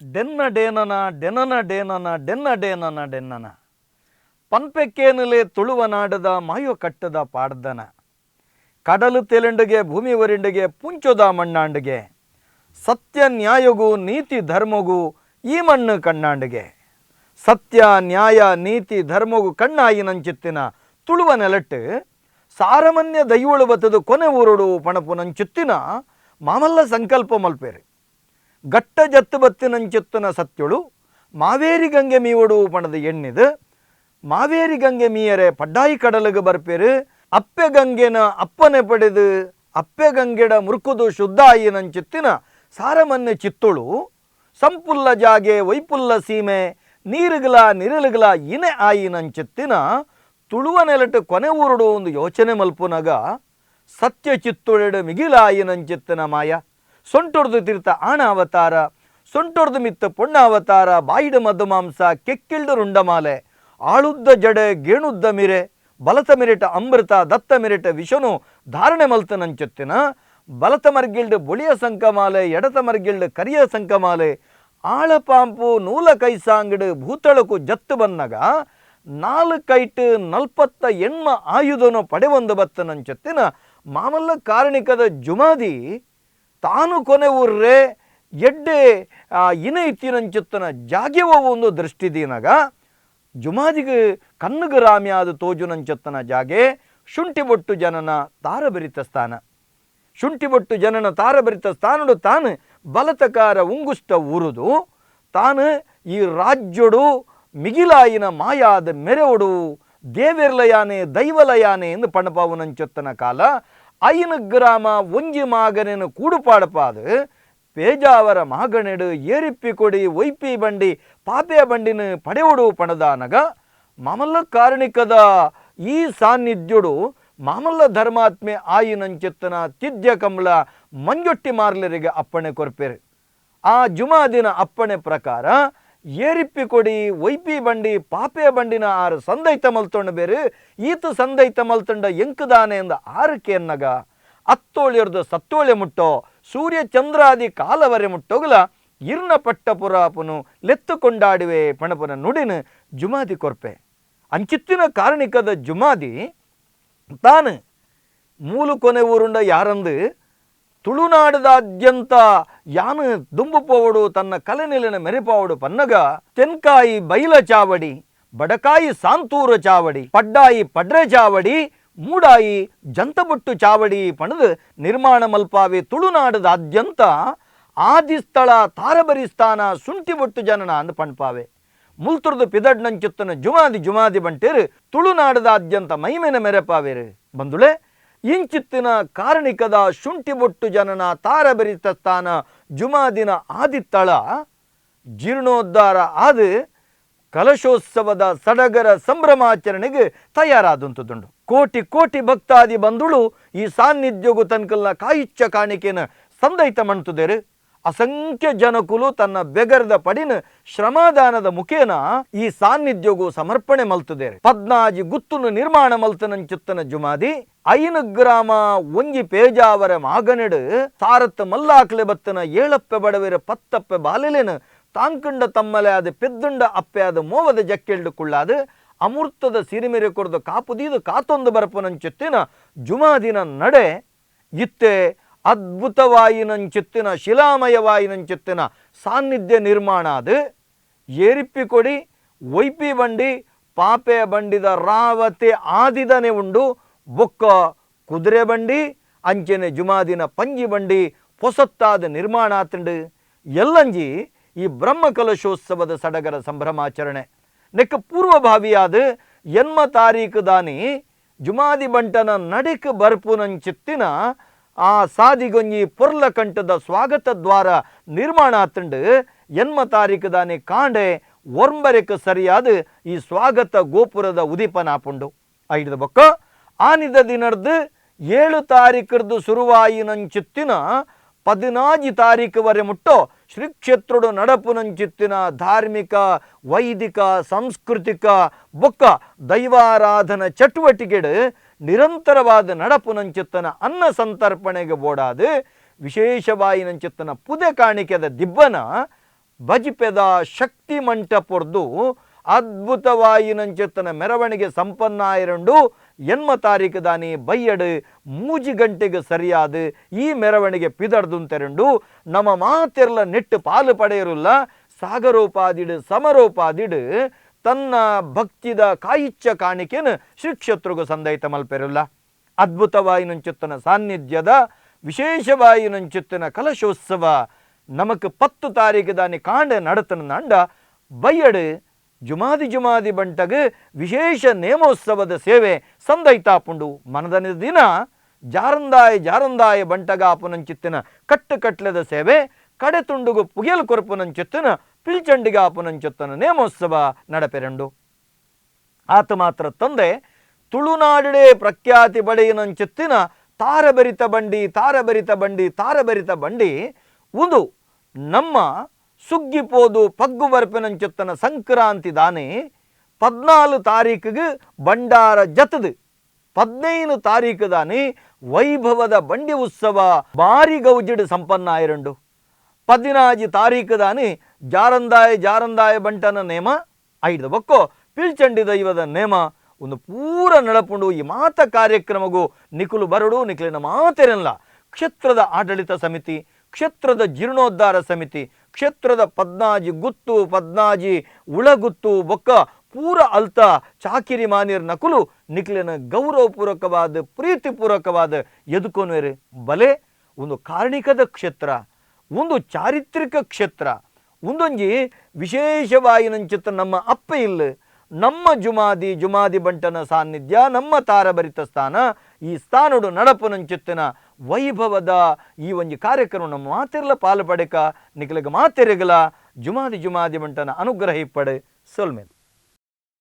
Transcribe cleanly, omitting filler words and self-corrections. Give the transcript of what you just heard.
ಡೆನ್ನ ಡೇನನ ಡೆನನ ಡೇನನ ಡೆನ್ನ ಡೇನನ ಡೆನ್ನನ ಪನ್ಪೆಕ್ಕೇನಲೆ ತುಳುವನಾಡದ Mayo ಕಟ್ಟದ ಪಾಡ್ದನ ಕಡಲು ತೆಲೆಂಡಿಗೆ ಭೂಮಿ ಒರಿಂಡಿಗೆ ಪುಂಚೊದ ಮಣ್ಣಾಂಡಿಗೆ ಸತ್ಯ ನ್ಯಾಯಗೂ ನೀತಿ ಧರ್ಮಗೂ ಈ ಮಣ್ಣು ಕಣ್ಣಾಂಡಿಗೆ ಸತ್ಯ ನ್ಯಾಯ ನೀತಿ ಧರ್ಮಗೂ ಕಣ್ಣಾಯಿನಂಚಿತ್ತಿನ ತುಳುವ ನೆಲಟ್ಟು ಸಾರಮನ್ಯ ದೈವಳು ಬತ್ತದು ಕೊನೆ ಊರುಡು ಪಣಪು ನಂಚಿತ್ತಿನ ಮಾಮಲ್ಲ ಸಂಕಲ್ಪ ಮಲ್ಪೇರಿ ಗಟ್ಟ ಜತ್ತು ಬತ್ತಿನಂಚಿತ್ತಿನ ಸತ್ಯಳು ಮಾವೇರಿ ಗಂಗೆ ಮೀವಡು ಪಣದ ಎಣ್ಣಿದು ಮಾವೇರಿ ಗಂಗೆ ಮೀಯರೆ ಪಡ್ಡಾಯಿ ಕಡಲಿಗೆ ಬರ್ಪೇರು ಅಪ್ಪೆ ಗಂಗೆನ ಅಪ್ಪನೆ ಪಡೆದು ಅಪ್ಪೆ ಗಂಗೆಡ ಮುರುಕುದು ಶುದ್ಧ ಆಯಿನಂಚಿತ್ತಿನ ಸಾರಮನ್ಯ ಚಿತ್ತುಳು ಸಂಪುಲ್ಲ ಜಾಗೆ ವೈಪುಲ್ಲ ಸೀಮೆ ನೀರುಗಳ ನಿರಳುಗಳ ಇನೆ ಆಯಿನಂಚಿತ್ತಿನ ತುಳುವ ನೆಲಟ್ಟು ಕೊನೆ ಊರುಡು ಒಂದು ಯೋಚನೆ ಮಲ್ಪುನಗ ಸತ್ಯ ಚಿತ್ತುಳೆಡು ಮಿಗಿಲಾಯಿನಂಚಿತ್ತಿನ ಮಾಯ ಸೊಂಟೊರ್ದು ತೀರ್ಥ ಆಣ ಅವತಾರ ಸೊಂಟೊರ್ದು ಮಿತ್ತ ಪೊಣ್ಣ ಅವತಾರ ಬಾಯಿಡ ಮದ್ದು ಮಾಂಸ ಕೆಕ್ಕಿಲ್ಡು ರುಂಡಮಾಲೆ ಆಳುದ್ದ ಜಡೆ ಗೇಣುದ್ದ ಮಿರೆ ಬಲತ ಮಿರಿಟ ಅಮೃತ ದತ್ತ ಮಿರಿಟ ವಿಷನು ಧಾರಣೆ ಮಲ್ತನಂಚತ್ತಿನ ಬಲತ ಮರ್ಗಿಲ್ಡು ಬೊಳಿಯ ಸಂಕಮಾಲೆ ಎಡತ ಮರ್ಗಿಲ್ಡು ಕರಿಯ ಸಂಕಮಾಲೆ ಆಳಪಾಂಪು ನೂಲ ಕೈಸಾಂಗಡು ಭೂತಳಕು ಜತ್ತು ಬನ್ನಗ 4 ಎಣ್ಮ ಆಯುಧನು ಪಡೆವೊಂದು ಬತ್ತನಂಚತ್ತಿನ ಮಾಮಲ್ಲ ಕಾರಣಿಕದ ಜುಮಾದಿ ತಾನು ಕೊನೆ ಊರ್ರೆ ಎಡ್ಡೆ ಇನ ಇತ್ತಿನಂಚುತ್ತನ ಜಾಗ್ಯವ ಒಂದು ದೃಷ್ಟಿದೀನಗ ಜುಮಾದಿಗೆ ಕಣ್ಣುಗ ರಾಮ್ಯಾದ ತೋಜುನಂಚತ್ತನ ಜಾಗೆ ಶುಂಠಿಬೊಟ್ಟು ಜನನ ತಾರಭರಿತ ಸ್ಥಾನ ಶುಂಠಿಬೊಟ್ಟು ಜನನ ತಾರಭರಿತ ಸ್ಥಾನಡು ತಾನು ಬಲತಕಾರ ಉಂಗುಷ್ಟ ಊರುದು ತಾನು ಈ ರಾಜ್ಯಡು ಮಿಗಿಲಾಯಿನ ಮಾಯಾದ ಮೆರೆವಡು ದೇವೆರ್ಲಯಾನೆ ದೈವಲಯಾನೆ ಎಂದು ಪಣಪಾವನಂಚೊತ್ತನ ಕಾಲ 5 ಗ್ರಾಮ ಒಂಜಿ ಮಾಗನೇನು ಕೂಡುಪಾಡಪಾದು ಪೇಜಾವರ ಮಾಗಣೆಡು ಏರಿಪ್ಪಿ ಕೊಡಿ ಒಯ್ಪಿ ಬಂಡಿ ಪಾಪೆಯ ಬಂಡಿನ ಪಡೆವಡು ಪಣದಾನಗ ಮಾಮಲ್ಲ ಕಾರಣಿಕದ ಈ ಸಾನ್ನಿಧ್ಯುಡು ಮಾಮಲ್ಲ ಧರ್ಮಾತ್ಮೆ ಆಯಿನಂಚೆತ್ತನ ತಿದ್ಯ ಕಮಲ ಮಂಜೊಟ್ಟಿ ಮಾರ್ಲರಿಗೆ ಅಪ್ಪಣೆ ಕೊರ್ಪೇರು ಆ ಜುಮಾದಿನ ಅಪ್ಪಣೆ ಪ್ರಕಾರ ಏರಿಪ್ಪಿ ಕೊಡಿ ಒಯ್ಪಿ ಬಂಡಿ ಪಾಪೆಯ ಬಂಡಿನ 6 ಸಂದೈತ ಮಲ್ತೊಂಡ ಬೇರೆ ಈತ ಸಂದೈತ ಮಲ್ತೊಂಡ ಎಂಕದಾನೆ ಎಂದ ಆರಕೆಯನ್ನಗ ಅತ್ತೋಳಿಯರ್ದು ಸತ್ತೋಳೆ ಮುಟ್ಟೋ ಸೂರ್ಯ ಚಂದ್ರಾದಿ ಕಾಲವರೆ ಮುಟ್ಟೋಗಲ ಇರ್ನ ಪಟ್ಟ ಪುರಾಪುನು ಲೆತ್ತು ಕೊಂಡಾಡುವೆ ಪಣಪನ ನುಡಿನ ಜುಮಾದಿ ಕೊರ್ಪೆ ಅಂಚಿತ್ತಿನ ಕಾರಣಿಕದ ಜುಮಾದಿ ತಾನು ಮೂಲು ಕೊನೆ ಊರುಂಡ ಯಾರಂದು ತುಳುನಾಡದಾದ್ಯಂತ ಯಾನು ದುಂಬುಪೋವಡು ತನ್ನ ಕಲೆನೆಲಿನ ಮೆರೆಪಾವಡು ಪನ್ನಗ ತೆನ್ಕಾಯಿ ಬೈಲ ಚಾವಡಿ ಬಡಕಾಯಿ ಸಾಂತೂರ ಚಾವಡಿ ಪಡ್ಡಾಯಿ ಪಡ್ರೆ ಚಾವಡಿ ಮೂಡಾಯಿ ಜಂತಬುಟ್ಟು ಚಾವಡಿ ಪಣದು ನಿರ್ಮಾಣ ಮಲ್ಪಾವೆ ತುಳುನಾಡದಾದ್ಯಂತ ಆದಿಸ್ಥಳ ತಾರಬರಿ ಸ್ಥಾನ ಶುಂಠಿಬೊಟ್ಟು ಜನನ ಅಂದು ಪಣ್ಪಾವೆ ಮುಲ್ತುರ್ದು ಪಿದಡ್ನಂಚುತ್ತನ ಜುಮಾದಿ ಬಂಟೇರು ತುಳುನಾಡದಾದ್ಯಂತ ಮೈಮೆನ ಮೆರೆಪಾವೇರು ಬಂದುಳೆ ಇಂಚಿತ್ತಿನ ಕಾರಣಿಕದ ಶುಂಠಿಬೊಟ್ಟು ಜನನ ತಾರಬರಿತ ಸ್ಥಾನ ಜುಮಾದಿನ ಆದಿತ್ತಳ ಜೀರ್ಣೋದ್ಧಾರ ಆದ ಕಲಶೋತ್ಸವದ ಸಡಗರ ಸಂಭ್ರಮಾಚರಣೆಗೆ ತಯಾರಾದಂಥದ್ದುಂಡು ಕೋಟಿ ಕೋಟಿ ಭಕ್ತಾದಿ ಬಂದುಳು ಈ ಸಾನ್ನಿಧ್ಯಗು ತನ್ಕಲ್ನ ಕಾಯಿಚ್ಚ ಕಾಣಿಕೆನ ಸಂದೈತ ಮಣ್ತುದೇರು ಅಸಂಖ್ಯ ಜನಕುಲು ತನ್ನ ಬೆಗರದ ಪಡಿನ ಶ್ರಮದಾನದ ಮುಖೇನ ಈ ಸಾನ್ನಿಧ್ಯಗೂ ಸಮರ್ಪಣೆ ಮಲ್ತುದೇರು 14 ಗುತ್ತುನು ನಿರ್ಮಾಣ ಮಲ್ತನಂಚಿತ್ತನ ಜುಮಾದಿ 5 ಗ್ರಾಮ ಒಂಜಿ ಪೇಜಾವರ ಮಾಗನೆಡು ಸಾರತ್ ಮಲ್ಲಾಕ್ಲೆ ಬತ್ತನ 7 ಬಡವೆರ 10 ಬಾಲೆಲೆನ ತಾಂಕಂಡ ತಮ್ಮಲೆ ಅದು ಪೆದ್ದುಂಡ ಅಪ್ಪೆ ಅದು ಮೋವದ ಜಕ್ಕೆಲ್ಡು ಕುಳ್ಳಾದು ಅಮೃತದ ಸಿರಿಮೆರೆ ಕೊರ್ದು ಕಾಪುದೀದು ಕಾತೊಂದು ಬರಪನಂಚಿತ್ತಿನ ಜುಮಾದಿನ ನಡೆ ಇತ್ತೆ ಅದ್ಭುತವಾಯಿನಂಚಿತ್ತಿನ ಶಿಲಾಮಯವಾಯಿನಂಚಿತ್ತಿನ ಸಾನ್ನಿಧ್ಯ ನಿರ್ಮಾಣ ಅದು ಏರಿಪ್ಪಿ ಕೊಡಿ ಒಯ್ಪಿ ಬಂಡಿ ಪಾಪೆಯ ಬಂಡಿದ ರಾವತೆ ಆದಿದನೆ ಉಂಡು ಬೊಕ್ಕ ಕುದುರೆ ಬಂಡಿ ಅಂಚೆನೆ ಜುಮಾದಿನ ಪಂಜಿ ಬಂಡಿ ಪೊಸತ್ತಾದ ನಿರ್ಮಾಣ ಆತಂಡು ಎಲ್ಲಂಜಿ ಈ ಬ್ರಹ್ಮ ಕಲಶೋತ್ಸವದ ಸಡಗರ ಸಂಭ್ರಮಾಚರಣೆ ನೆಕ್ಕ ಪೂರ್ವಭಾವಿಯಾದ 8 ತಾರೀಕು ದಾನಿ ಜುಮಾದಿ ಬಂಟನ ನಡಿಕ ಬರ್ಪುನಂಚಿತ್ತಿನ ಆ ಸಾದಿಗೊಂಜಿ ಪೊರ್ಲ ಕಂಠದ ಸ್ವಾಗತ ದ್ವಾರ ನಿರ್ಮಾಣ ಆತಂಡು 8 ತಾರೀಕು ದಾನಿ ಕಾಂಡೆ ಒರ್ಂಬರೆಕ ಸರಿಯಾದ ಈ ಸ್ವಾಗತ ಗೋಪುರದ ಉದೀಪನಾಪುಂಡು ಐದು ಬೊಕ್ಕ ಆನಿದ ದಿನರ್ದು 7 ತಾರೀಕರ್ದು ಶುರುವಾಯಿನಂಚಿತ್ತಿನ 14 ತಾರೀಕು ವರೆ ಮುಟ್ಟೋ ಶ್ರೀ ಕ್ಷೇತ್ರುಡು ನಡಪುನಂಚಿತ್ತಿನ ಧಾರ್ಮಿಕ ವೈದಿಕ ಸಾಂಸ್ಕೃತಿಕ ಬೊಕ್ಕ ದೈವಾರಾಧನ ಚಟುವಟಿಕೆಡು ನಿರಂತರವಾದ ನಡಪುನಂಚಿತ್ತನ ಅನ್ನ ಸಂತರ್ಪಣೆಗೆ ಬೋಡಾದು ವಿಶೇಷವಾಯಿನಂಚಿತ್ತನ ಪುದೆ ಕಾಣಿಕೆದ ದಿಬ್ಬನ ಬಜಿಪೆದ ಶಕ್ತಿ ಮಂಟಪೊರ್ದು ಅದ್ಭುತವಾಯಿನಂಚೆತ್ತನ ಮೆರವಣಿಗೆ ಸಂಪನ್ನಾಯಿರಂಡು ಎನ್ಮ ತಾರೀಕು ದಾನಿ ಬೈಯಡು 3 ಗಂಟೆಗೆ ಸರಿಯಾದ ಈ ಮೆರವಣಿಗೆ ಪಿದರ್ದುಂತೆರಂಡು ನಮ್ಮ ಮಾತೆರ್ಲ ನೆಟ್ಟು ಪಾಲು ಪಡೆಯರುಲ್ಲ ಸಾಗರೋಪಾದಿಡು ಸಮರೋಪಾದಿಡು ತನ್ನ ಭಕ್ತಿದ ಕಾಯಿಚ್ಚ ಕಾಣಿಕೆನು ಶ್ರೀ ಕ್ಷೇತ್ರಗೂ ಸಂದೈತ ಮಲ್ಪೆರುಲ್ಲ ಅದ್ಭುತವಾಯಿನಂಚೆತ್ತನ ಸಾನ್ನಿಧ್ಯದ ವಿಶೇಷವಾಯಿನಂಚೆತ್ತನ ಕಲಶೋತ್ಸವ ನಮಕ್ 10 ತಾರೀಕು ದಾನಿ ಕಾಂಡ ನಡತನ ನಂಡ ಬೈಯಡು ಜುಮಾದಿ ಬಂಟಗೆ ವಿಶೇಷ ನೇಮೋತ್ಸವದ ಸೇವೆ ಸಂದೈತಾಪುಂಡು ಮನದನ ದಿನ ಜಾರಂದಾಯ ಬಂಟಗಾಪುನಂಚಿತ್ತಿನ ಕಟ್ಟುಕಟ್ಲದ ಸೇವೆ ಕಡೆ ತುಂಡುಗು ಪುಗೆಲ್ ಕೊರಪುನಂಚಿತ್ತಿನ ಪಿಲ್ಚಂಡಿಗಾಪುನಂಚಿತ್ತನ ನೇಮೋತ್ಸವ ನಡಪೆರಂಡು ಆತ ಮಾತ್ರ ತಂದೆ ತುಳುನಾಡಿಡೆ ಪ್ರಖ್ಯಾತಿ ಬಡೆಯನಂಚಿತ್ತಿನ ತಾರಬರಿತ ಬಂಡಿ ಒಂದು ನಮ್ಮ ಸುಗ್ಗಿಪೋದು ಪಗ್ಗು ಬರ್ಪೆನಂಚೆತ್ತನ ಸಂಕ್ರಾಂತಿ ದಾನೆ 14 ತಾರೀಕಿಗೆ ಬಂಡಾರ ಜತದು 15 ತಾರೀಕು ದಾನೆ ವೈಭವದ ಬಂಡಿ ಉತ್ಸವ ಬಾರಿ ಗೌಜಿಡು ಸಂಪನ್ನ ಆಯಿರಂಡು 16 ತಾರೀಕು ದಾನೆ ಜಾರಂದಾಯ ಬಂಟನ ನೇಮ 5 ಬಕ್ಕೋ ಪಿಲ್ಚಂಡಿ ದೈವದ ನೇಮ ಒಂದು ಪೂರ ನಡಪುಂಡು ಈ ಮಾತ ಕಾರ್ಯಕ್ರಮಗೂ ನಿಕುಲು ಬರಡು ನಿಖಲಿನ ಮಾತೆರಲ್ಲ ಕ್ಷೇತ್ರದ ಆಡಳಿತ ಸಮಿತಿ ಕ್ಷೇತ್ರದ ಜೀರ್ಣೋದ್ಧಾರ ಸಮಿತಿ ಕ್ಷೇತ್ರದ 14 ಗುತ್ತು 14 ಉಳಗುತ್ತು ಬೊಕ್ಕ ಪೂರ ಅಲ್ತ ಚಾಕಿರಿ ಮಾನಿರ್ ನಕುಲು ನಿಕ್ಲಿನ ಗೌರವಪೂರ್ವಕವಾದ ಪ್ರೀತಿಪೂರ್ವಕವಾದ ಎದುಕೊನ್ವೇರು ಬಲೆ ಒಂದು ಕಾರಣಿಕದ ಕ್ಷೇತ್ರ ಒಂದು ಚಾರಿತ್ರಿಕ ಕ್ಷೇತ್ರ ಒಂದೊಂಜಿ ವಿಶೇಷವಾಯಿನಂಚಿತ್ತ ನಮ್ಮ ಅಪ್ಪೆ ಇಲ್ಲ ನಮ್ಮ ಜುಮಾದಿ ಬಂಟನ ಸಾನ್ನಿಧ್ಯ ನಮ್ಮ ತಾರಭರಿತ ಸ್ಥಾನ ಈ ಸ್ಥಾನಡು ನಡಪುನಂಚಿತ್ತಿನ ವೈಭವದ ಈ ಒಂದು ಕಾರ್ಯಕ್ರಮ ನಮ್ಮ ಮಾತೆರ್ಲ ಪಾಲು ಪಡೆಕ ನಿಖಲಿಗ ಮಾತೆರೆಗಲ ಜುಮಾದಿ ಬಂಟನ ಅನುಗ್ರಹ ಇಪ್ಪಡೆ ಸೊಲ್ಮೇಲೆ